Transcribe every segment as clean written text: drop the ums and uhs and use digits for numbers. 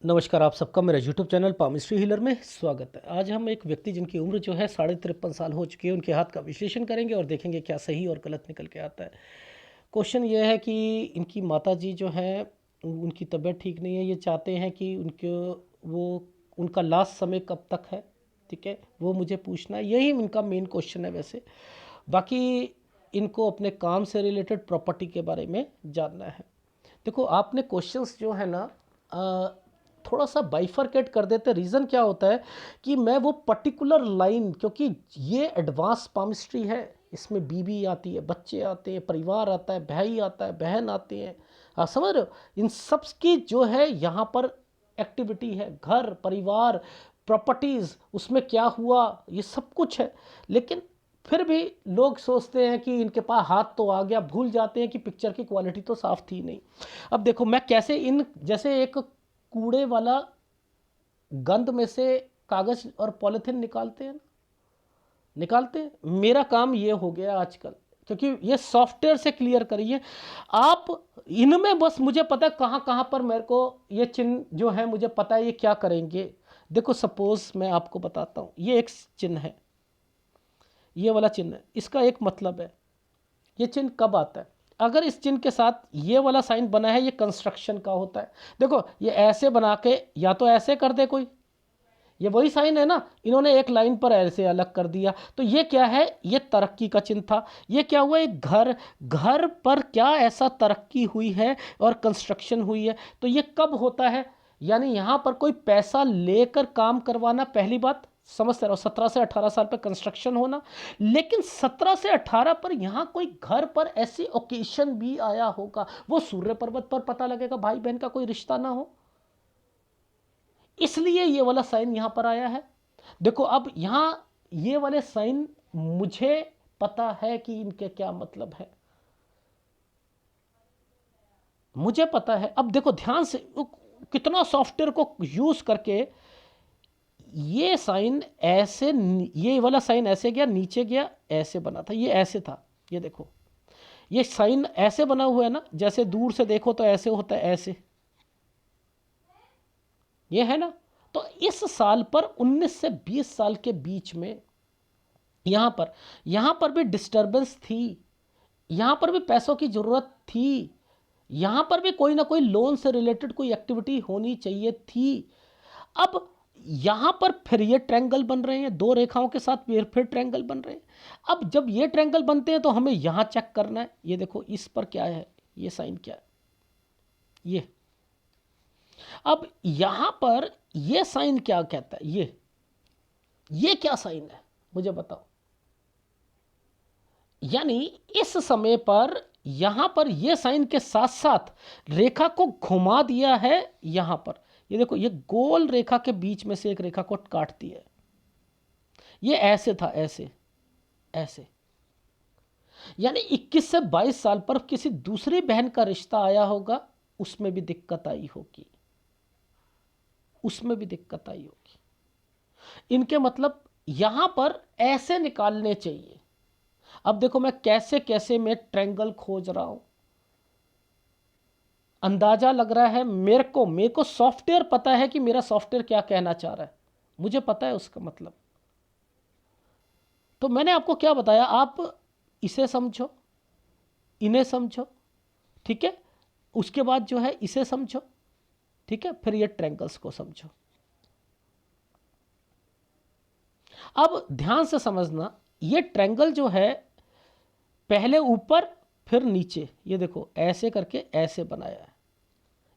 नमस्कार, आप सबका मेरा यूट्यूब चैनल पामिस्ट्री हीलर में स्वागत है। आज हम एक व्यक्ति जिनकी उम्र जो है 53.5 साल हो चुकी है, उनके हाथ का विश्लेषण करेंगे और देखेंगे क्या सही और गलत निकल के आता है। क्वेश्चन ये है कि इनकी माताजी जो है उनकी तबीयत ठीक नहीं है। ये चाहते हैं कि वो उनका लास्ट समय कब तक है, ठीक है, वो मुझे पूछना है। यही इनका मेन क्वेश्चन है। वैसे बाकी इनको अपने काम से रिलेटेड प्रॉपर्टी के बारे में जानना है। देखो, आपने क्वेश्चंस जो है ना थोड़ा सा बाइफरकेट कर देते। रीज़न क्या होता है कि मैं वो पर्टिकुलर लाइन, क्योंकि ये एडवांस पामिस्ट्री है, इसमें बीवी आती है, बच्चे आते हैं, परिवार आता है, भाई आता है, बहन आते हैं, आप समझ रहे हो। इन सब की जो है यहाँ पर एक्टिविटी है, घर परिवार प्रॉपर्टीज़, उसमें क्या हुआ, ये सब कुछ है। लेकिन फिर भी लोग सोचते हैं कि इनके पास हाथ तो आ गया, भूल जाते हैं कि पिक्चर की क्वालिटी तो साफ थी नहीं। अब देखो मैं कैसे इन जैसे एक कूड़े वाला गंद में से कागज और पॉलिथीन निकालते हैं ना, निकालते हैं। मेरा काम ये हो गया आजकल, क्योंकि ये सॉफ्टवेयर से क्लियर करिए आप। इनमें बस मुझे पता है कहाँ कहाँ पर मेरे को ये चिन्ह जो है मुझे पता है ये क्या करेंगे। देखो सपोज मैं आपको बताता हूँ, ये एक चिन्ह है, ये वाला चिन्ह है, इसका एक मतलब है। ये चिन्ह कब आता है? अगर इस चिन्ह के साथ ये वाला साइन बना है, ये कंस्ट्रक्शन का होता है। देखो ये ऐसे बना के या तो ऐसे कर दे कोई, ये वही साइन है ना, इन्होंने एक लाइन पर ऐसे अलग कर दिया, तो ये क्या है? ये तरक्की का चिन्ह था। ये क्या हुआ? एक घर, घर पर क्या ऐसा तरक्की हुई है और कंस्ट्रक्शन हुई है, तो ये कब होता है? यानी यहां पर कोई पैसा लेकर काम करवाना, पहली बात समझते रहो। 17 से 18 साल पर कंस्ट्रक्शन होना, लेकिन 17 से 18 पर यहां कोई घर पर ऐसी ओकेशन भी आया होगा, वो सूर्य पर्वत पर पता लगेगा, भाई बहन का कोई रिश्ता ना हो, इसलिए ये वाला साइन यहां पर आया है। देखो अब यहां ये वाले साइन मुझे पता है कि इनके क्या मतलब है, मुझे पता है। अब देखो ध्यान से, कितना सॉफ्टवेयर को यूज करके ये साइन ऐसे, ये वाला साइन ऐसे गया, नीचे गया, ऐसे बना था, ये ऐसे था। ये देखो ये साइन ऐसे बना हुआ है ना, जैसे दूर से देखो तो ऐसे होता है, ऐसे, ये है ना। तो इस साल पर 19 से 20 साल के बीच में यहां पर भी डिस्टरबेंस थी, यहां पर भी पैसों की जरूरत थी, यहां पर भी कोई ना कोई लोन से रिलेटेड कोई एक्टिविटी होनी चाहिए थी। अब यहां पर फिर ये ट्रायंगल बन रहे हैं, दो रेखाओं के साथ फिर ट्रायंगल बन रहे हैं। अब जब ये ट्रायंगल बनते हैं तो हमें यहां चेक करना है। ये देखो इस पर क्या है, ये साइन क्या है, ये। अब यहां पर ये साइन क्या कहता है, ये क्या साइन है मुझे बताओ। यानी इस समय पर यहां पर ये साइन के साथ साथ रेखा को घुमा दिया है यहां पर। ये देखो ये गोल रेखा के बीच में से एक रेखा को काटती है। ये ऐसे था, ऐसे ऐसे। यानी 21 से 22 साल पर किसी दूसरी बहन का रिश्ता आया होगा, उसमें भी दिक्कत आई होगी, उसमें भी दिक्कत आई होगी। इनके मतलब यहां पर ऐसे निकालने चाहिए। अब देखो मैं कैसे कैसे मैं ट्रायंगल खोज रहा हूं, अंदाजा लग रहा है मेरे को सॉफ्टवेयर पता है कि मेरा सॉफ्टवेयर क्या कहना चाह रहा है, मुझे पता है उसका मतलब। तो मैंने आपको क्या बताया, आप इसे समझो, इन्हें समझो, ठीक है, उसके बाद जो है इसे समझो, ठीक है, फिर ये ट्रायंगल्स को समझो। अब ध्यान से समझना, ये ट्रायंगल जो है पहले ऊपर फिर नीचे, ये देखो ऐसे करके ऐसे बनाया है,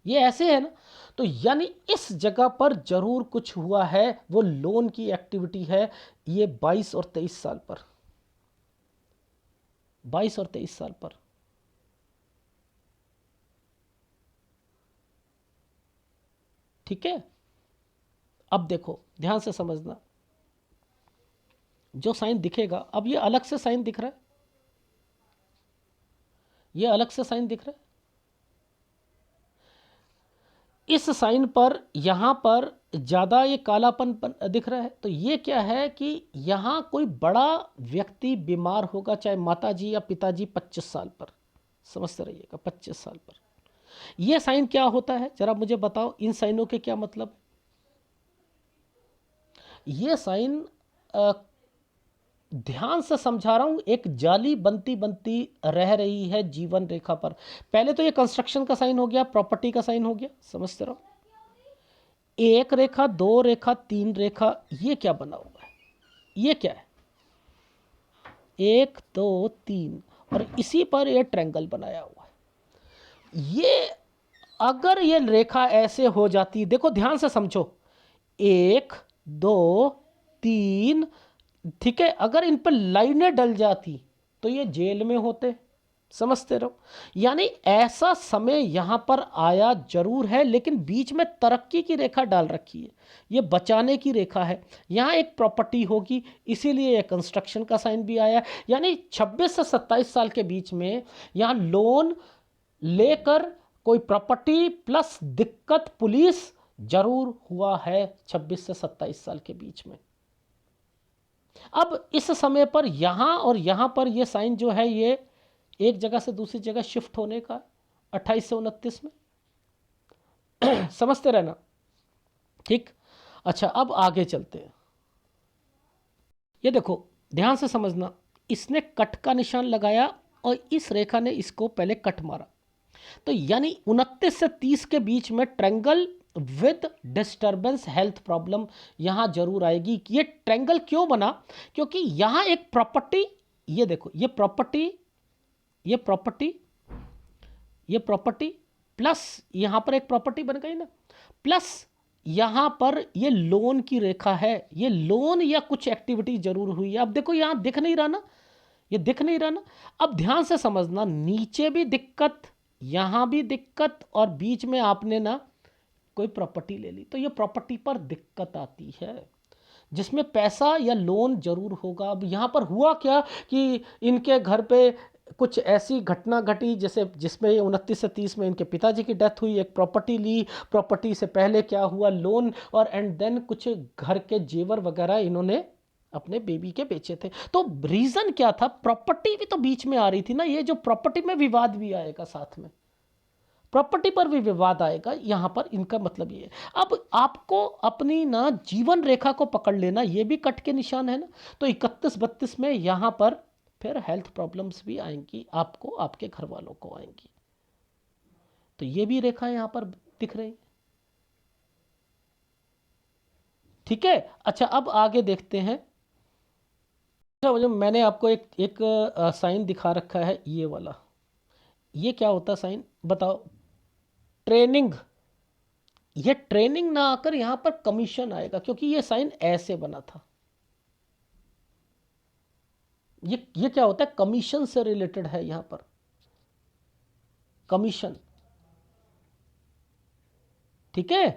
ये ऐसे है ना। तो यानी इस जगह पर जरूर कुछ हुआ है, वो लोन की एक्टिविटी है। ये 22 और 23 साल पर, 22 और 23 साल पर, ठीक है। अब देखो ध्यान से समझना, जो साइन दिखेगा, अब ये अलग से साइन दिख रहा है, ये अलग से साइन दिख रहा है। इस साइन पर यहां पर ज़्यादा ये कालापन दिख रहा है, तो ये क्या है कि यहां कोई बड़ा व्यक्ति बीमार होगा, चाहे माताजी या पिताजी, 25 साल पर, समझते रहिएगा 25 साल पर। ये साइन क्या होता है जरा मुझे बताओ, इन साइनों के क्या मतलब? ये साइन ध्यान से समझा रहा हूं, एक जाली बनती बनती रह रही है जीवन रेखा पर। पहले तो ये कंस्ट्रक्शन का साइन हो गया, प्रॉपर्टी का साइन हो गया, समझते रहो। एक रेखा, दो रेखा, तीन रेखा, ये क्या बना हुआ है? ये क्या है? एक, दो, तीन, और इसी पर ये ट्रायंगल बनाया हुआ है। ये अगर ये रेखा ऐसे हो जाती, देखो ध्यान से समझो, एक, दो, तीन, ठीक है, अगर इन पर लाइनें डल जाती तो ये जेल में होते, समझते रहो। यानी ऐसा समय यहां पर आया जरूर है, लेकिन बीच में तरक्की की रेखा डाल रखी है, ये बचाने की रेखा है। यहां एक प्रॉपर्टी होगी, इसीलिए ये कंस्ट्रक्शन का साइन भी आया। यानी 26 से 27 साल के बीच में यहां लोन लेकर कोई प्रॉपर्टी प्लस दिक्कत पुलिस जरूर हुआ है 26 से 27 साल के बीच में। अब इस समय पर यहां और यहां पर ये साइन जो है, ये एक जगह से दूसरी जगह शिफ्ट होने का 28 से 29 में समझते रहना, ठीक। अच्छा, अब आगे चलते हैं। ये देखो ध्यान से समझना, इसने कट का निशान लगाया और इस रेखा ने इसको पहले कट मारा, तो यानी 29 से 30 के बीच में triangle with disturbance health problem यहां जरूर आएगी। ये ट्रायंगल क्यों बना? क्योंकि यहां एक प्रॉपर्टी, ये देखो, ये प्रॉपर्टी, ये प्रॉपर्टी, ये प्रॉपर्टी, प्लस यहां पर एक प्रॉपर्टी बन गई ना, प्लस यहां पर ये लोन की रेखा है, ये लोन या कुछ एक्टिविटी जरूर हुई है। अब देखो यहां दिख नहीं रहा ना, ये दिख नहीं रहा ना। अब ध्यान से समझना, नीचे भी दिक्कत, यहां भी दिक्कत, और बीच में आपने ना कोई प्रॉपर्टी ले ली, तो ये प्रॉपर्टी पर दिक्कत आती है, जिसमें पैसा या लोन जरूर होगा। अब यहाँ पर हुआ क्या कि इनके घर पे कुछ ऐसी घटना घटी, जैसे जिसमें 29 से 30 में इनके पिताजी की डेथ हुई, एक प्रॉपर्टी ली, प्रॉपर्टी से पहले क्या हुआ, लोन, और एंड देन कुछ घर के जेवर वगैरह इन्होंने अपने बेबी के बेचे थे। तो रीजन क्या था? प्रॉपर्टी भी तो बीच में आ रही थी ना, ये जो प्रॉपर्टी में विवाद भी आएगा, साथ में प्रॉपर्टी पर भी विवाद आएगा। यहां पर इनका मतलब ये है। अब आपको अपनी ना जीवन रेखा को पकड़ लेना, ये भी कट के निशान है ना, तो 31-32 में यहां पर फिर हेल्थ प्रॉब्लम्स भी आएंगी आपको, आपके घर वालों को आएंगी। तो ये भी रेखा यहां पर दिख रही, ठीक है। अच्छा, अब आगे देखते हैं। अच्छा, जो मैंने आपको एक साइन दिखा रखा है, ये वाला, ये क्या होता है साइन बताओ? ट्रेनिंग। ये ट्रेनिंग ना आकर यहां पर कमीशन आएगा, क्योंकि ये साइन ऐसे बना था। ये क्या होता है? कमीशन से रिलेटेड है यहां पर, कमीशन, ठीक है,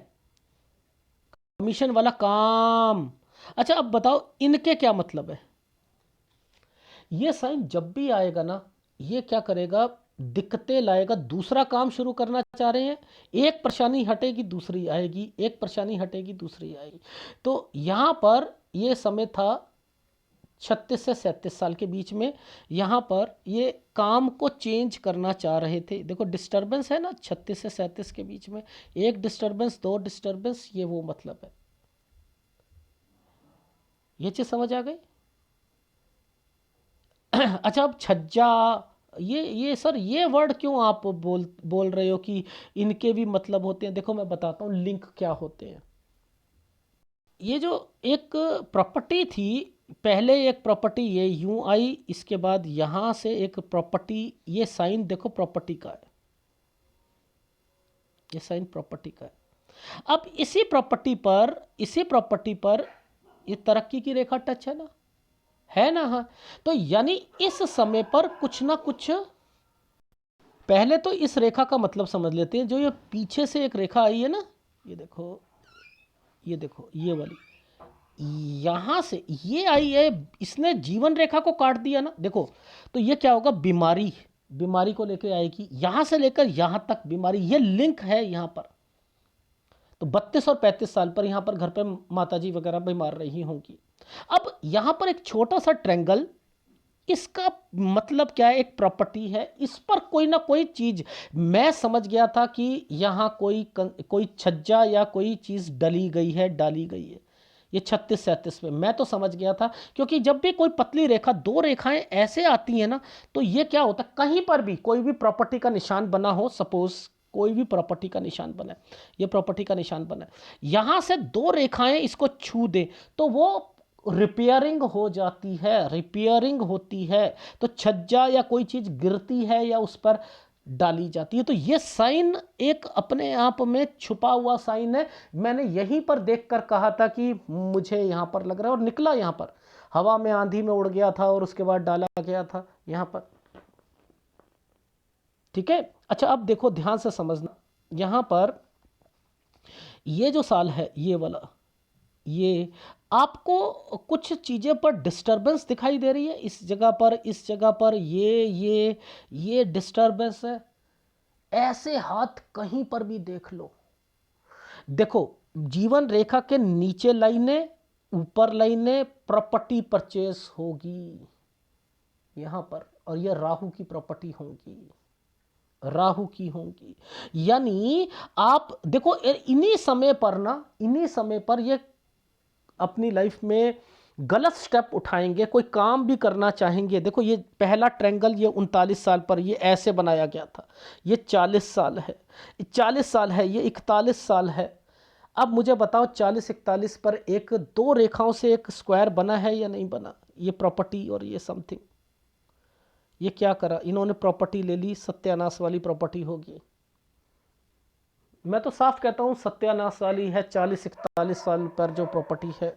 कमीशन वाला काम। अच्छा, अब बताओ इनके क्या मतलब है? ये साइन जब भी आएगा ना, ये क्या करेगा? दिक्कतें लाएगा। दूसरा काम शुरू करना चाह रहे हैं, एक परेशानी हटेगी दूसरी आएगी, एक परेशानी हटेगी दूसरी आएगी। तो यहां पर ये समय था 36 से 37 साल के बीच में, यहाँ पर ये काम को चेंज करना चाह रहे थे। देखो डिस्टरबेंस है ना 36 से 37 के बीच में, एक डिस्टरबेंस, दो डिस्टरबेंस, ये वो मतलब है। ये चीज़ समझ आ गई? अच्छा, अब छज्जा, ये सर, ये वर्ड क्यों आप बोल रहे हो कि इनके भी मतलब होते हैं? देखो मैं बताता हूँ लिंक क्या होते हैं। ये जो एक प्रॉपर्टी थी, पहले एक प्रॉपर्टी ये यूं आई, इसके बाद यहां से एक प्रॉपर्टी, ये साइन देखो प्रॉपर्टी का है, ये साइन प्रॉपर्टी का है। अब इसी प्रॉपर्टी पर ये तरक्की की रेखा टच है ना? हाँ, तो यानी इस समय पर कुछ ना कुछ, पहले तो इस रेखा का मतलब समझ लेते हैं। जो ये पीछे से एक रेखा आई है ना, ये देखो, ये देखो, ये वाली यहां से ये आई है, इसने जीवन रेखा को काट दिया ना, देखो। तो ये क्या होगा? बीमारी, बीमारी को लेकर आएगी, यहां से लेकर यहां तक बीमारी, ये लिंक है यहां पर। तो 32 और 35 साल पर यहां पर घर पर माताजी वगैरह बीमार रही होंगी। अब यहां पर एक छोटा सा ट्रैंगल, इसका मतलब क्या है? एक प्रॉपर्टी है, इस पर कोई ना कोई चीज, मैं समझ गया था कि यहाँ कोई छज्जा या कोई चीज डली गई है, डाली गई है। ये 36-37 में मैं तो समझ गया था, क्योंकि जब भी कोई पतली रेखा, दो रेखाएं ऐसे आती हैं ना, तो ये क्या होता है, कहीं पर भी कोई भी प्रॉपर्टी का निशान बना हो, सपोज कोई भी प्रॉपर्टी का निशान बना है, ये प्रॉपर्टी का निशान बना है, यहां से दो रेखाएं इसको छू दे तो वो रिपेयरिंग हो जाती है, रिपेयरिंग होती है। तो छज्जा या कोई चीज गिरती है या उस पर डाली जाती है, तो ये साइन एक अपने आप में छुपा हुआ साइन है। मैंने यहीं पर देखकर कहा था कि मुझे यहां पर लग रहा है, और निकला यहां पर, हवा में आंधी में उड़ गया था और उसके बाद डाला गया था यहां पर। ठीक है, अच्छा अब देखो ध्यान से समझना, यहां पर ये जो साल है, ये वाला, ये आपको कुछ चीजें पर डिस्टरबेंस दिखाई दे रही है, इस जगह पर, इस जगह पर, ये डिस्टरबेंस है। ऐसे हाथ कहीं पर भी देख लो, देखो जीवन रेखा के नीचे लाइनें, ऊपर लाइनें, प्रॉपर्टी परचेस होगी यहां पर, और ये राहु की प्रॉपर्टी होंगी, राहु की होंगी। यानी आप देखो इन्हीं समय पर ना, इन्हीं समय पर ये अपनी लाइफ में गलत स्टेप उठाएंगे, कोई काम भी करना चाहेंगे। देखो ये पहला ट्रायंगल, ये 39 साल पर ये ऐसे बनाया गया था, ये 40 साल है, 40 साल है, ये 41 साल है। अब मुझे बताओ 40-41 पर एक दो रेखाओं से एक स्क्वायर बना है या नहीं बना? ये प्रॉपर्टी और ये समथिंग, ये क्या करा इन्होंने, प्रॉपर्टी ले ली, सत्यानाश वाली प्रॉपर्टी होगी। मैं तो साफ कहता हूं सत्यानाश वाली है, 40-41 साल पर जो प्रॉपर्टी है।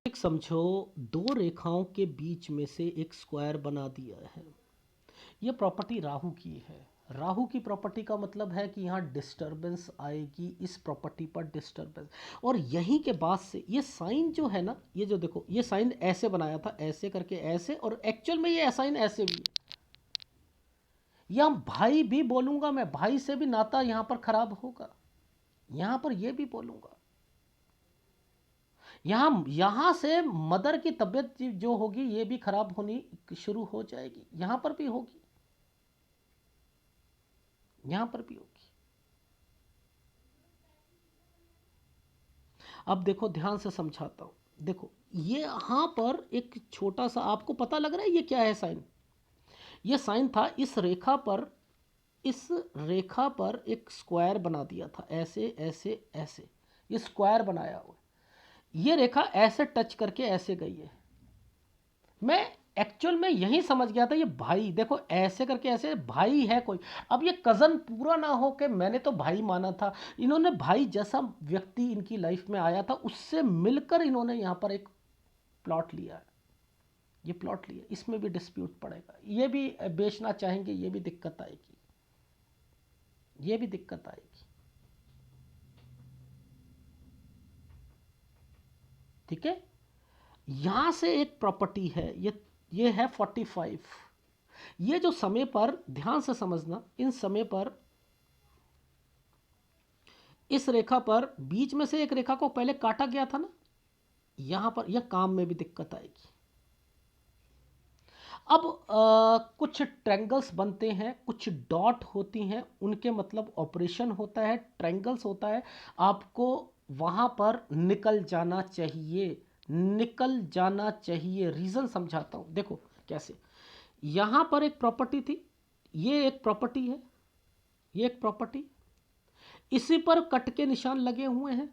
एक समझो, दो रेखाओं के बीच में से एक स्क्वायर बना दिया है, ये प्रॉपर्टी राहु की है। राहु की प्रॉपर्टी का मतलब है कि यहाँ डिस्टरबेंस आएगी, इस प्रॉपर्टी पर डिस्टरबेंस। और यहीं के बाद से ये साइन जो है ना, ये जो देखो, ये साइन ऐसे बनाया था, ऐसे करके ऐसे, और एक्चुअल में ये साइन ऐसे भी है। या भाई भी बोलूंगा मैं, भाई से भी नाता यहां पर खराब होगा, यहां पर ये भी बोलूंगा। यहां से मदर की तबीयत जो होगी ये भी खराब होनी शुरू हो जाएगी, यहां पर भी होगी, यहां पर भी होगी। अब देखो ध्यान से समझाता हूं, देखो ये यहां पर एक छोटा सा, आपको पता लग रहा है ये क्या है साइन? ये साइन था, इस रेखा पर, इस रेखा पर एक स्क्वायर बना दिया था, ऐसे ऐसे ऐसे, ये स्क्वायर बनाया हुआ, ये रेखा ऐसे टच करके ऐसे गई है। मैं एक्चुअल में यही समझ गया था, ये भाई देखो ऐसे करके ऐसे, भाई है कोई। अब ये कजन पूरा ना हो के मैंने तो भाई माना था, इन्होंने भाई जैसा व्यक्ति इनकी लाइफ में आया था, उससे मिलकर इन्होंने यहां पर एक प्लॉट लिया है, ये प्लॉट लिया, इसमें भी डिस्प्यूट पड़ेगा, ये भी बेचना चाहेंगे, ये भी दिक्कत आएगी, ये भी दिक्कत आएगी। ठीक है, यहां से एक प्रॉपर्टी है, ये है 45। ये जो समय पर, ध्यान से समझना, इन समय पर इस रेखा पर बीच में से एक रेखा को पहले काटा गया था ना, यहां पर यह काम में भी दिक्कत आएगी। अब कुछ ट्रायंगल्स बनते हैं, कुछ डॉट होती हैं, उनके मतलब ऑपरेशन होता है, ट्रायंगल्स होता है, आपको वहां पर निकल जाना चाहिए, निकल जाना चाहिए। रीजन समझाता हूं, देखो कैसे। यहां पर एक प्रॉपर्टी थी, ये एक प्रॉपर्टी है, ये एक प्रॉपर्टी, इसी पर कट के निशान लगे हुए हैं।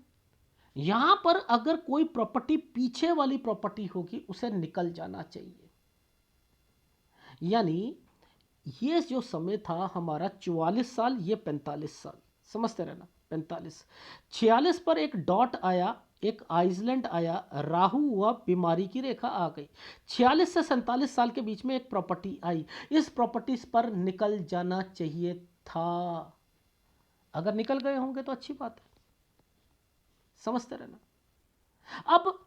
यहां पर अगर कोई प्रॉपर्टी पीछे वाली प्रॉपर्टी होगी, उसे निकल जाना चाहिए। यानी ये जो समय था हमारा 44 साल, ये 45 साल, समझते रहना, 45। 46 पर एक डॉट आया, एक आइसलैंड आया, राहु हुआ, बीमारी की रेखा आ गई। 46 से 47 साल के बीच में एक प्रॉपर्टी आई, इस प्रॉपर्टी पर निकल जाना चाहिए था। अगर निकल गए होंगे तो अच्छी बात है, समझते रहना। अब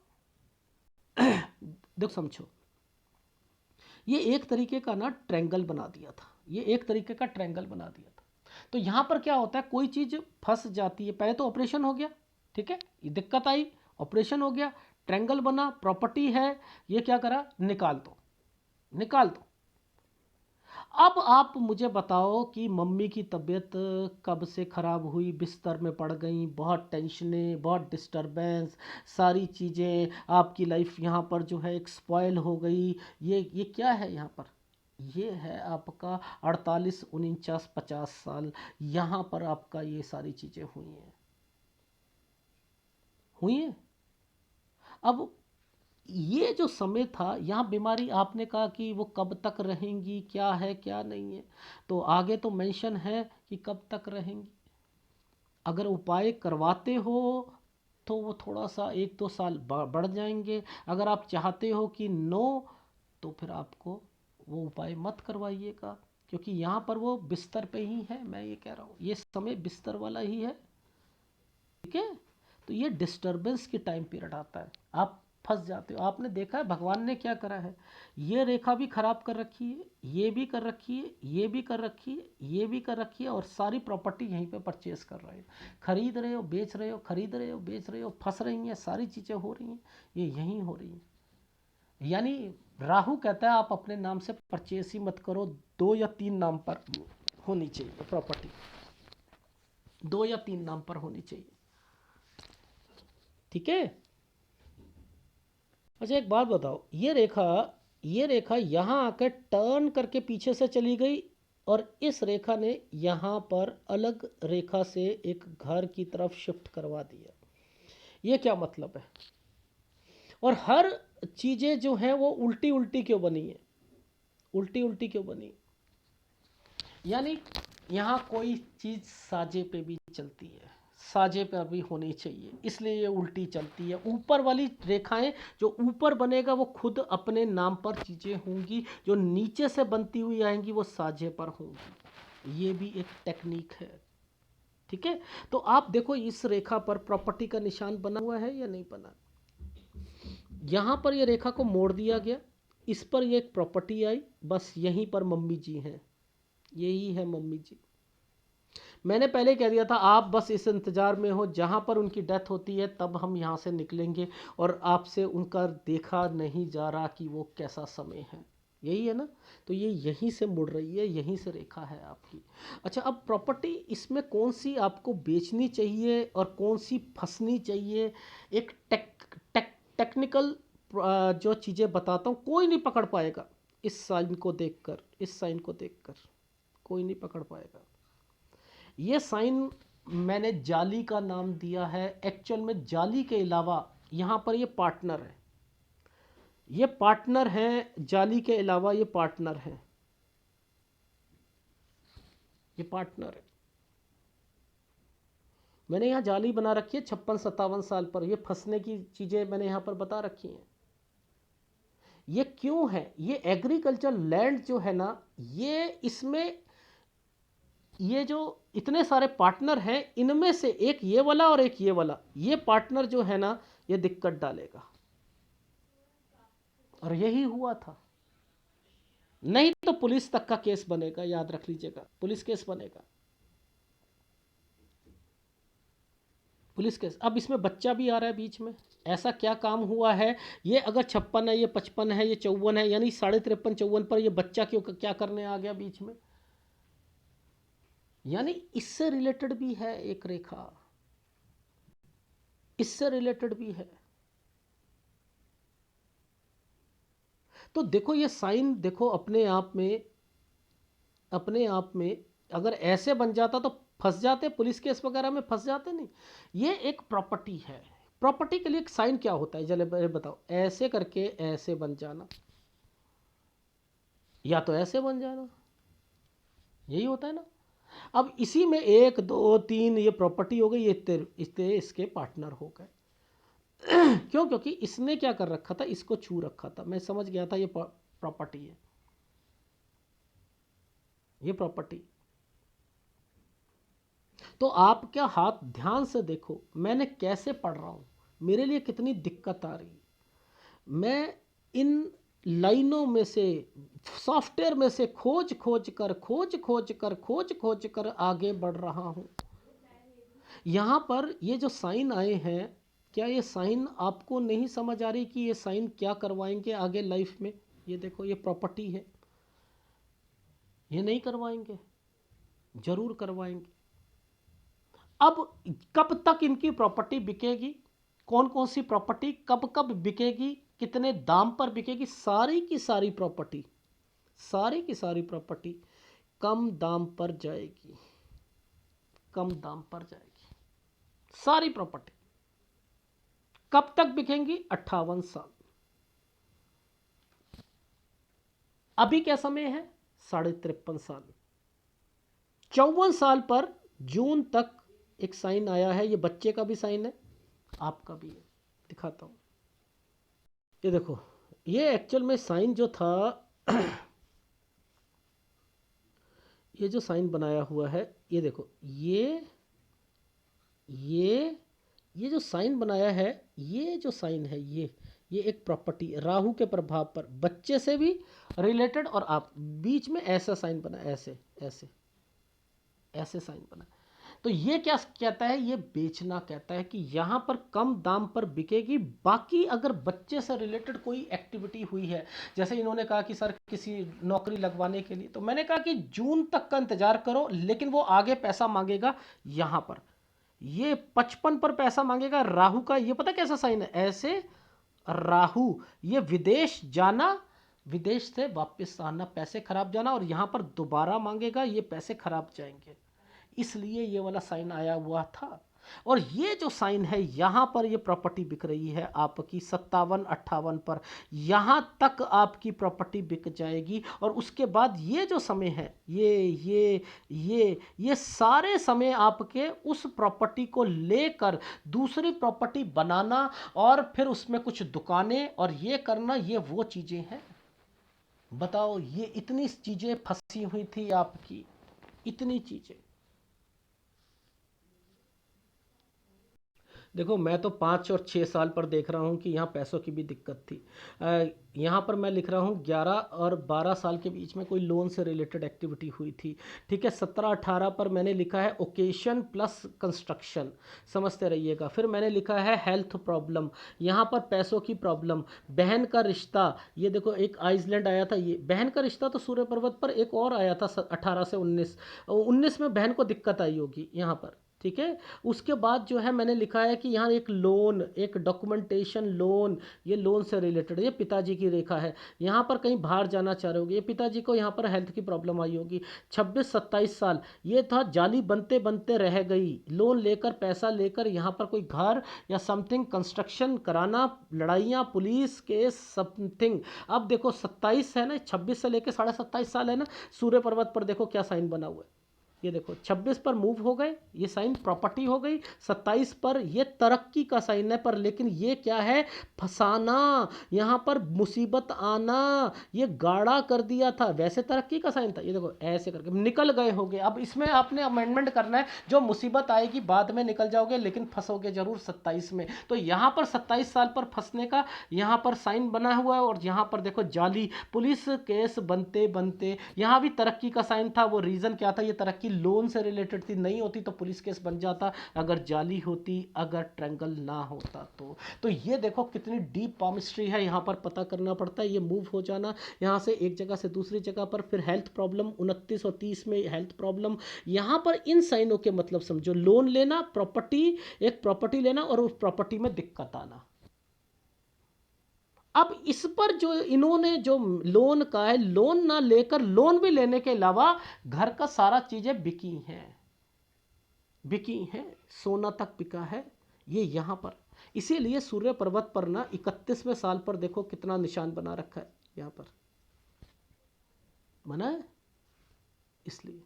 देखो समझो, ये एक तरीके का ना ट्रायंगल बना दिया था, ये एक तरीके का ट्रायंगल बना दिया था। तो यहां पर क्या होता है, कोई चीज फंस जाती है, पहले तो ऑपरेशन हो गया, ठीक है, ये दिक्कत आई, ऑपरेशन हो गया, ट्रायंगल बना, प्रॉपर्टी है, ये क्या करा, निकाल दो। निकाल दो। अब आप मुझे बताओ कि मम्मी की तबीयत कब से ख़राब हुई, बिस्तर में पड़ गई, बहुत टेंशनें, बहुत डिस्टरबेंस, सारी चीज़ें, आपकी लाइफ यहाँ पर जो है एक स्पॉयल हो गई। ये क्या है यहाँ पर? ये है आपका 48 49 50 साल, यहाँ पर आपका ये सारी चीज़ें हुई हैं। अब ये जो समय था, यहाँ बीमारी आपने कहा कि वो कब तक रहेंगी, क्या है क्या नहीं है, तो आगे तो मेंशन है कि कब तक रहेंगी। अगर उपाय करवाते हो तो वो थोड़ा सा 1 2 साल बढ़ जाएंगे। अगर आप चाहते हो कि नो, तो फिर आपको वो उपाय मत करवाइएगा, क्योंकि यहाँ पर वो बिस्तर पे ही है। मैं ये कह रहा हूँ, ये समय बिस्तर वाला ही है। ठीक है, तो ये डिस्टरबेंस की टाइम पीरियड आता है, आप फंस जाते हो। आपने देखा है भगवान ने क्या करा है, ये रेखा भी खराब कर रखी है, ये भी कर रखी है, ये भी कर रखी है, ये भी कर रखी है, और सारी प्रॉपर्टी यहीं पे परचेस कर रहे हो, खरीद रहे हो बेच रहे हो, खरीद रहे हो बेच रहे हो, फंस रही हैं, सारी चीज़ें हो रही हैं, ये यहीं हो रही हैं। यानी राहु कहता है आप अपने नाम से परचेस ही मत करो, 2 या 3 नाम पर होनी चाहिए प्रॉपर्टी, 2 या 3 नाम पर होनी चाहिए। ठीक है। अच्छा एक बात बताओ, ये रेखा यहाँ आकर टर्न करके पीछे से चली गई, और इस रेखा ने यहाँ पर अलग रेखा से एक घर की तरफ शिफ्ट करवा दिया। ये क्या मतलब है? और हर चीज़ें जो हैं वो उल्टी उल्टी क्यों बनी है? उल्टी उल्टी क्यों बनी? यानी यहाँ कोई चीज़ साजे पे भी चलती है, साजे पे भी होनी चाहिए, इसलिए ये उल्टी चलती है। ऊपर वाली रेखाएं, जो ऊपर बनेगा वो खुद अपने नाम पर चीज़ें होंगी, जो नीचे से बनती हुई आएंगी वो साजे पर होंगी। ये भी एक टेक्निक है। ठीक है, तो आप देखो इस रेखा पर प्रॉपर्टी का निशान बना हुआ है या नहीं बना? यहाँ पर ये रेखा को मोड़ दिया गया, इस पर ये एक प्रॉपर्टी आई, बस यहीं पर मम्मी जी हैं, यही है मम्मी जी। मैंने पहले कह दिया था आप बस इस इंतज़ार में हो, जहाँ पर उनकी डेथ होती है तब हम यहाँ से निकलेंगे, और आपसे उनका देखा नहीं जा रहा कि वो कैसा समय है। यही है ना, तो ये यहीं से मुड़ रही है, यहीं से रेखा है आपकी। अच्छा, अब प्रॉपर्टी इसमें कौन सी आपको बेचनी चाहिए और कौन सी फंसनी चाहिए, एक टेक्निकल जो चीज़ें बताता हूँ, कोई नहीं पकड़ पाएगा। इस साइन को देखकर, इस साइन को देखकर कोई नहीं पकड़ पाएगा। ये साइन मैंने जाली का नाम दिया है, एक्चुअल में जाली के अलावा यहाँ पर ये पार्टनर है, ये पार्टनर है, जाली के अलावा ये पार्टनर है, ये पार्टनर है। मैंने यहाँ जाली बना रखी है 56 57 साल पर, ये फंसने की चीज़ें मैंने यहाँ पर बता रखी हैं। ये क्यों है? ये एग्रीकल्चर लैंड जो है ना, ये इसमें ये जो इतने सारे पार्टनर हैं, इनमें से एक ये वाला और एक ये वाला, ये पार्टनर जो है ना, ये दिक्कत डालेगा, और यही हुआ था। नहीं तो पुलिस तक का केस बनेगा, याद रख लीजिएगा, पुलिस केस बनेगा, पुलिस केस। अब इसमें बच्चा भी आ रहा है बीच में, ऐसा क्या काम हुआ है? ये अगर 56 है, ये 55 है, ये 54 है, यानी 53 54 पर ये बच्चा क्यों क्या करने आ गया बीच में? यानी इससे रिलेटेड भी है एक रेखा, इससे रिलेटेड भी है। तो देखो ये साइन, देखो अपने आप में अगर ऐसे बन जाता तो फंस जाते, पुलिस केस वगैरह में फंस जाते नहीं। ये एक प्रॉपर्टी है, प्रॉपर्टी के लिए एक साइन क्या होता है, चले बताओ। ऐसे करके ऐसे बन जाना, या तो ऐसे बन जाना, यही होता है ना। अब इसी में 1 2 3 ये प्रॉपर्टी हो गई, ये इसके पार्टनर हो गए। क्यों? क्योंकि इसने क्या कर रखा था, इसको छू रखा था, मैं समझ गया था ये प्रॉपर्टी है, ये प्रॉपर्टी। तो आप क्या हाथ ध्यान से देखो, मैंने कैसे पढ़ रहा हूँ, मेरे लिए कितनी दिक्कत आ रही है। मैं इन लाइनों में से, सॉफ्टवेयर में से खोज कर आगे बढ़ रहा हूँ। यहाँ पर ये जो साइन आए हैं, क्या ये साइन आपको नहीं समझ आ रही कि ये साइन क्या करवाएंगे आगे लाइफ में? ये देखो, ये प्रॉपर्टी है, ये नहीं करवाएंगे? जरूर करवाएंगे। अब कब तक इनकी प्रॉपर्टी बिकेगी, कौन कौन सी प्रॉपर्टी कब कब बिकेगी, कितने दाम पर बिकेगी, सारी की सारी प्रॉपर्टी, सारी की सारी प्रॉपर्टी कम दाम पर जाएगी, कम दाम पर जाएगी सारी प्रॉपर्टी। कब तक बिकेंगी? 58 साल। अभी क्या समय है? 53.5 साल। 54 साल पर जून तक एक साइन आया है, ये बच्चे का भी साइन है, आपका भी है, दिखाता हूं। ये देखो, ये एक्चुअल में साइन जो था ये जो साइन बनाया हुआ है, ये देखो, ये ये जो साइन बनाया है, ये जो साइन है, ये एक प्रॉपर्टी, राहु के प्रभाव पर बच्चे से भी रिलेटेड, और आप बीच में ऐसा साइन बना, ऐसे ऐसे ऐसे साइन बना। तो ये क्या कहता है? ये बेचना कहता है कि यहां पर कम दाम पर बिकेगी। बाकी अगर बच्चे से रिलेटेड कोई एक्टिविटी हुई है, जैसे इन्होंने कहा कि सर किसी नौकरी लगवाने के लिए, तो मैंने कहा कि जून तक का इंतजार करो, लेकिन वो आगे पैसा मांगेगा। यहां पर ये 55 पर पैसा मांगेगा, राहु का, ये पता कैसा साइन है? ऐसे राहु, ये विदेश जाना, विदेश से वापस आना, पैसे खराब जाना, और यहां पर दोबारा मांगेगा, ये पैसे खराब जाएंगे, इसलिए ये वाला साइन आया हुआ था। और ये जो साइन है, यहां पर ये प्रॉपर्टी बिक रही है आपकी 57-58 पर, यहां तक आपकी प्रॉपर्टी बिक जाएगी। और उसके बाद ये जो समय है, ये सारे समय आपके उस प्रॉपर्टी को लेकर दूसरी प्रॉपर्टी बनाना, और फिर उसमें कुछ दुकानें और ये करना, ये वो चीजें हैं। बताओ, ये इतनी चीजें फंसी हुई थी आपकी, इतनी चीजें। देखो, मैं तो 5 और 6 साल पर देख रहा हूँ कि यहाँ पैसों की भी दिक्कत थी। यहाँ पर मैं लिख रहा हूँ 11 और 12 साल के बीच में कोई लोन से रिलेटेड एक्टिविटी हुई थी। ठीक है, 17-18 पर मैंने लिखा है ओकेशन प्लस कंस्ट्रक्शन, समझते रहिएगा। फिर मैंने लिखा है हेल्थ प्रॉब्लम, यहाँ पर पैसों की प्रॉब्लम, बहन का रिश्ता, ये देखो एक आइसलैंड आया था, ये बहन का रिश्ता तो सूर्य पर्वत पर एक और आया था 18 से 19 में बहन को दिक्कत आई होगी यहाँ पर। ठीक है, उसके बाद जो है मैंने लिखा है कि यहाँ एक लोन, एक डॉक्यूमेंटेशन लोन, ये लोन से रिलेटेड, ये पिताजी की रेखा है, यहाँ पर कहीं बाहर जाना चाह रहे होगे, ये पिताजी को यहाँ पर हेल्थ की प्रॉब्लम आई होगी। 26-27 साल ये था, जाली बनते बनते रह गई, लोन लेकर, पैसा लेकर यहाँ पर कोई घर या समथिंग कंस्ट्रक्शन कराना, लड़ाइयाँ, पुलिस केस, समथिंग। अब देखो 27 है ना, 26 से लेकर 27.5 साल है ना, सूर्य पर्वत पर देखो क्या साइन बना हुआ है। ये देखो 26 पर मूव हो गए, ये साइन प्रॉपर्टी हो गई। 27 पर ये तरक्की का साइन है, पर लेकिन ये क्या है? फसाना, यहाँ पर मुसीबत आना, ये गाढ़ा कर दिया था। वैसे तरक्की का साइन था, ये देखो ऐसे करके निकल गए होगे। अब इसमें आपने अमेंडमेंट करना है, जो मुसीबत आएगी बाद में निकल जाओगे, लेकिन फंसोगे जरूर 27 में। तो यहाँ पर 27 साल पर फंसने का यहाँ पर साइन बना हुआ है, और यहाँ पर देखो जाली पुलिस केस बनते बनते, यहाँ भी तरक्की का साइन था। वो रीजन क्या था? ये तरक्की लोन से रिलेटेड थी, नहीं होती तो पुलिस केस बन जाता, अगर जाली होती, अगर ट्रैंगल ना होता तो ये देखो कितनी डीप पामिस्ट्री है, यहाँ पर पता करना पड़ता है। ये मूव हो जाना यहाँ से एक जगह से दूसरी जगह पर, फिर हेल्थ प्रॉब्लम 29 और 30 में हेल्थ प्रॉब्लम। यहाँ पर इन साइनों के मतलब समझो, लोन लेना, प्रॉपर्टी, एक प्रॉपर्टी लेना और उस प्रॉपर्टी में दिक्कत आना। अब इस पर जो इन्होंने जो लोन का है, लोन ना लेकर, लोन भी लेने के अलावा घर का सारा चीजें बिकी हैं, बिकी हैं, सोना तक बिका है ये यहाँ पर। इसीलिए सूर्य पर्वत पर ना 31वें साल पर देखो कितना निशान बना रखा है, यहाँ पर बना है, इसलिए।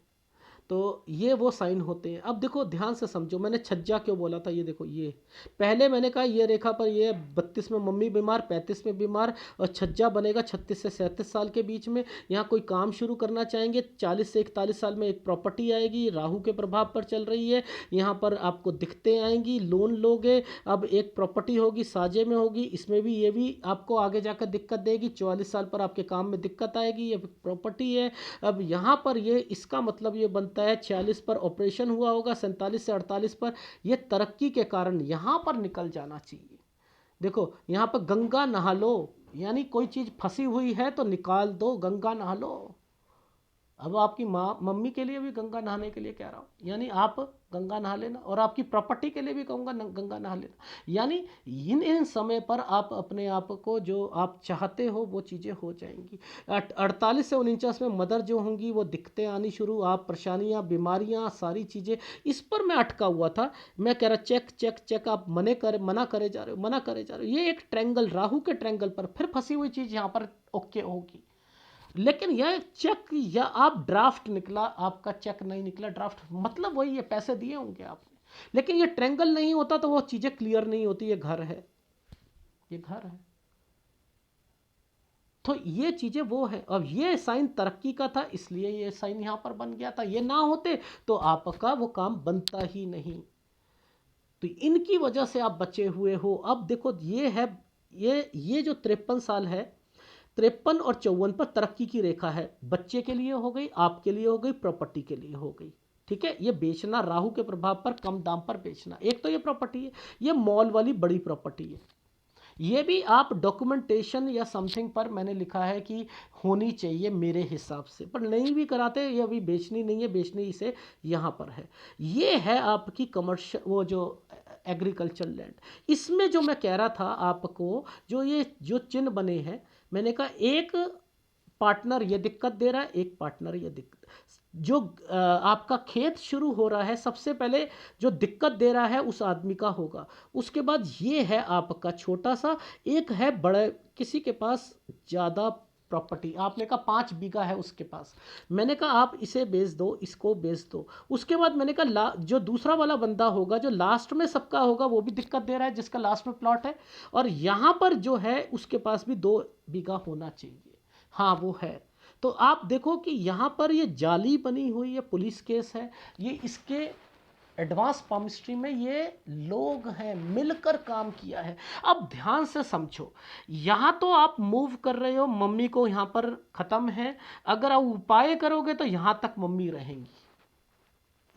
तो ये वो साइन होते हैं। अब देखो ध्यान से समझो, मैंने छज्जा क्यों बोला था, ये देखो, ये पहले मैंने कहा ये रेखा पर, ये 32 में मम्मी बीमार, 35 में बीमार, और छज्जा बनेगा 36 से 37 साल के बीच में। यहाँ कोई काम शुरू करना चाहेंगे, 40 से 41 साल में एक प्रॉपर्टी आएगी, राहु के प्रभाव पर चल रही है, यहाँ पर आपको दिक्कतें आएंगी, लोन लोगे, अब एक प्रॉपर्टी होगी, साजे में होगी, इसमें भी ये भी आपको आगे जाकर दिक्कत देगी। 44 साल पर आपके काम में दिक्कत आएगी, ये प्रॉपर्टी है। अब यहाँ पर ये इसका मतलब ये बनता है 46 पर ऑपरेशन हुआ होगा, 47 से 48 पर ये तरक्की के कारण यहाँ पर निकल जाना चाहिए। देखो यहाँ पर गंगा नहा लो, यानी कोई चीज़ फंसी हुई है तो निकाल दो, गंगा नहा लो। अब आपकी माँ मम्मी के लिए भी गंगा नहाने के लिए कह रहा हूँ, यानी आप गंगा नहा लेना, और आपकी प्रॉपर्टी के लिए भी कहूँगा गंगा नहा लेना। यानी इन इन समय पर आप अपने आप को जो आप चाहते हो वो चीज़ें हो जाएंगी। 48 से 49 में मदर जो होंगी वो दिक्कतें आनी शुरू, आप परेशानियाँ, बीमारियाँ, सारी चीज़ें, इस पर मैं अटका हुआ था। मैं कह रहा चेक चेक चेक, आप मना करे जा रहे हो, मना करे जा रहे हो। ये एक ट्रैंगल, राहु के ट्रैंगल पर फिर फंसी हुई चीज़ यहाँ पर ओके होगी। लेकिन यह चेक या आप ड्राफ्ट निकला, आपका चेक नहीं निकला, ड्राफ्ट मतलब वही है, पैसे दिए होंगे आपने, लेकिन ये ट्रैंगल नहीं होता तो वो चीज़ें क्लियर नहीं होती। ये घर है, ये घर है, तो ये चीज़ें वो है। अब ये साइन तरक्की का था, इसलिए ये साइन यहाँ पर बन गया था। ये ना होते तो आपका वो काम बनता ही नहीं। तो इनकी वजह से आप बचे हुए हो। अब देखो ये है, ये जो 53 साल है, 53 और 54 पर तरक्की की रेखा है। बच्चे के लिए हो गई, आपके लिए हो गई, प्रॉपर्टी के लिए हो गई। ठीक है, ये बेचना, राहु के प्रभाव पर कम दाम पर बेचना, एक तो ये प्रॉपर्टी है, ये मॉल वाली बड़ी प्रॉपर्टी है। ये भी आप डॉक्यूमेंटेशन या समथिंग पर मैंने लिखा है कि होनी चाहिए मेरे हिसाब से, पर नहीं भी कराते। ये अभी बेचनी नहीं है, बेचनी इसे यहाँ पर है। ये है आपकी कमर्शियल, वो जो एग्रीकल्चर लैंड। इसमें जो मैं कह रहा था आपको, जो ये जो चिन्ह बने हैं, मैंने कहा एक पार्टनर ये दिक्कत दे रहा है, एक पार्टनर ये दिक्कत, जो आपका खेत शुरू हो रहा है, सबसे पहले जो दिक्कत दे रहा है उस आदमी का होगा। उसके बाद ये है आपका छोटा सा, एक है बड़े, किसी के पास ज़्यादा प्रॉपर्टी, आपने कहा 5 बीघा है उसके पास, मैंने कहा आप इसे बेच दो, इसको बेच दो। उसके बाद मैंने कहा जो दूसरा वाला बंदा होगा, जो लास्ट में सबका होगा, वो भी दिक्कत दे रहा है, जिसका लास्ट में प्लॉट है, और यहाँ पर जो है उसके पास भी 2 बीघा होना चाहिए। हाँ वो है। तो आप देखो कि यहाँ पर ये जाली बनी हुई है, पुलिस केस है, ये इसके एडवांस पामिस्ट्री में ये लोग हैं, मिलकर काम किया है। अब ध्यान से समझो, यहाँ तो आप मूव कर रहे हो, मम्मी को यहाँ पर ख़त्म है, अगर आप उपाय करोगे तो यहाँ तक मम्मी रहेंगी,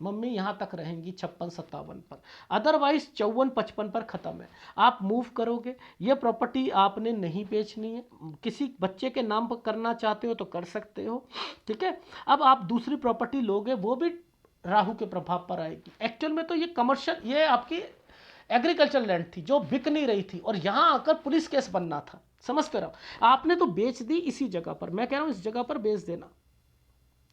मम्मी यहाँ तक रहेंगी 56-57 पर, अदरवाइज 54-55 पर ख़त्म है। आप मूव करोगे, ये प्रॉपर्टी आपने नहीं बेचनी है, किसी बच्चे के नाम पर करना चाहते हो तो कर सकते हो। ठीक है, अब आप दूसरी प्रॉपर्टी लोगे, वो भी राहु के प्रभाव पर आएगी। एक्चुअल में तो ये कमर्शियल, ये आपकी एग्रीकल्चर लैंड थी जो बिक नहीं रही थी, और यहाँ आकर पुलिस केस बनना था। समझते रहो, आपने तो बेच दी इसी जगह पर, मैं कह रहा हूँ इस जगह पर बेच देना,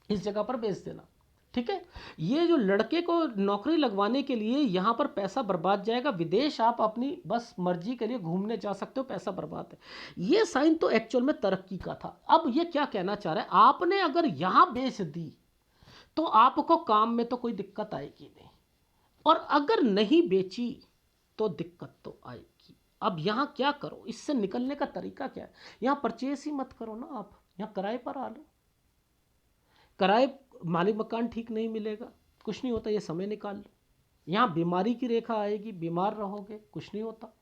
इस जगह पर बेच देना। ठीक है, ये जो लड़के को नौकरी लगवाने के लिए यहाँ पर पैसा बर्बाद जाएगा, विदेश आप अपनी बस मर्जी के लिए घूमने जा सकते हो, पैसा बर्बाद है। ये साइन तो एक्चुअल में तरक्की का था। अब ये क्या कहना चाह रहा है, आपने अगर यहाँ बेच दी तो आपको काम में तो कोई दिक्कत आएगी नहीं, और अगर नहीं बेची तो दिक्कत तो आएगी। अब यहाँ क्या करो, इससे निकलने का तरीका क्या है, यहाँ परचेस ही मत करो ना, आप यहाँ किराए पर आ लो। किराए, मालिक मकान ठीक नहीं मिलेगा, कुछ नहीं होता, ये समय निकाल लो। यहाँ बीमारी की रेखा आएगी, बीमार रहोगे, कुछ नहीं होता।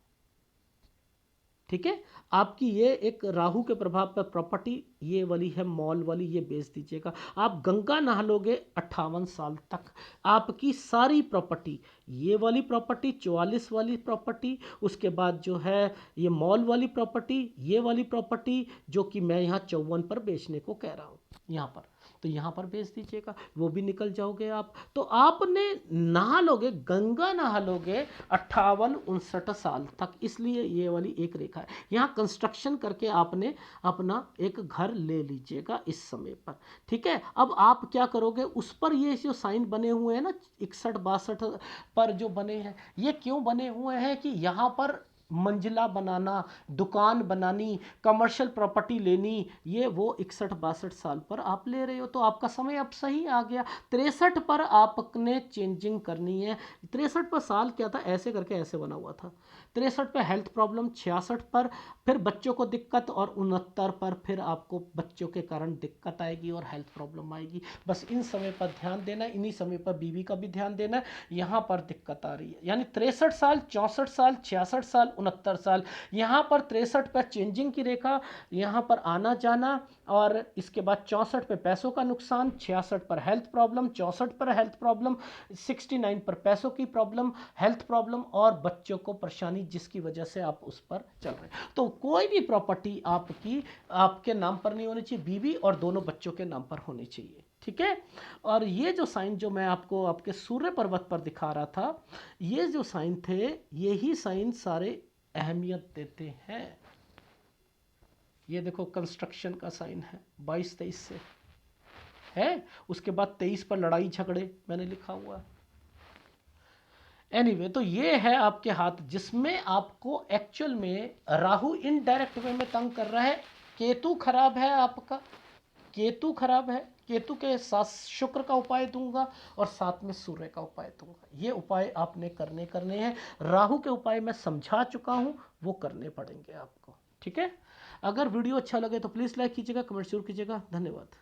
ठीक है, आपकी ये एक राहु के प्रभाव पर प्रॉपर्टी, ये वाली है मॉल वाली, ये बेच दीजिएगा। आप गंगा नहा लोगे 58 साल तक, आपकी सारी प्रॉपर्टी, ये वाली प्रॉपर्टी, 44 वाली प्रॉपर्टी, उसके बाद जो है ये मॉल वाली प्रॉपर्टी, ये वाली प्रॉपर्टी जो कि मैं यहाँ 54 पर बेचने को कह रहा हूँ, यहाँ पर, तो यहाँ पर बेच दीजिएगा, वो भी निकल जाओगे आप। तो आपने नहा लोगे, गंगा नहा लोगे 58-59 साल तक, इसलिए ये वाली एक रेखा है। यहाँ कंस्ट्रक्शन करके आपने अपना एक घर ले लीजिएगा इस समय पर। ठीक है, अब आप क्या करोगे, उस पर ये जो साइन बने हुए हैं ना 61-62 पर जो बने हैं, ये क्यों बने हुए हैं कि यहाँ पर मंजिला बनाना, दुकान बनानी, कमर्शियल प्रॉपर्टी लेनी, ये वो 61-62 साल पर आप ले रहे हो, तो आपका समय अब सही आ गया। 63 पर आपने चेंजिंग करनी है। 63 पर साल क्या था, ऐसे करके ऐसे बना हुआ था। 63 पर हेल्थ प्रॉब्लम, 66 पर फिर बच्चों को दिक्कत, और 69 पर फिर आपको बच्चों के कारण दिक्कत आएगी और हेल्थ प्रॉब्लम आएगी। बस इन समय पर ध्यान देना, इन्हीं समय पर बीवी का भी ध्यान देना। यहाँ पर दिक्कत आ रही है, यानी 63 साल, 64 साल, 66 साल, 69 साल। यहाँ पर 63 पर चेंजिंग की रेखा, यहाँ पर आना जाना, और इसके बाद 64 पे पैसों का नुकसान, 66 पर हेल्थ प्रॉब्लम, 64 पर हेल्थ प्रॉब्लम, 69 पर पैसों की प्रॉब्लम, हेल्थ प्रॉब्लम और बच्चों को परेशानी जिसकी वजह से आप उस पर चल रहे हैं। तो कोई भी प्रॉपर्टी आपकी आपके नाम पर नहीं होनी चाहिए, बीवी और दोनों बच्चों के नाम पर होनी चाहिए। ठीक है। और ये जो साइन जो मैं आपको आपके सूर्य पर्वत पर दिखा रहा था, ये जो साइन थे, यही साइन सारे अहमियत देते हैं। ये देखो कंस्ट्रक्शन का साइन है 22-23 से है, उसके बाद 23 पर लड़ाई झगड़े मैंने लिखा हुआ। एनीवे तो ये है आपके हाथ, जिसमें आपको एक्चुअल में राहु इनडायरेक्ट वे में तंग कर रहा है। केतु खराब है आपका, केतु खराब है, केतु के साथ शुक्र का उपाय दूंगा और साथ में सूर्य का उपाय दूंगा। ये उपाय आपने करने हैं। राहु के उपाय मैं समझा चुका हूं, वो करने पड़ेंगे आपको। ठीक है। अगर वीडियो अच्छा लगे तो प्लीज़ लाइक कीजिएगा, कमेंट जरूर कीजिएगा। धन्यवाद।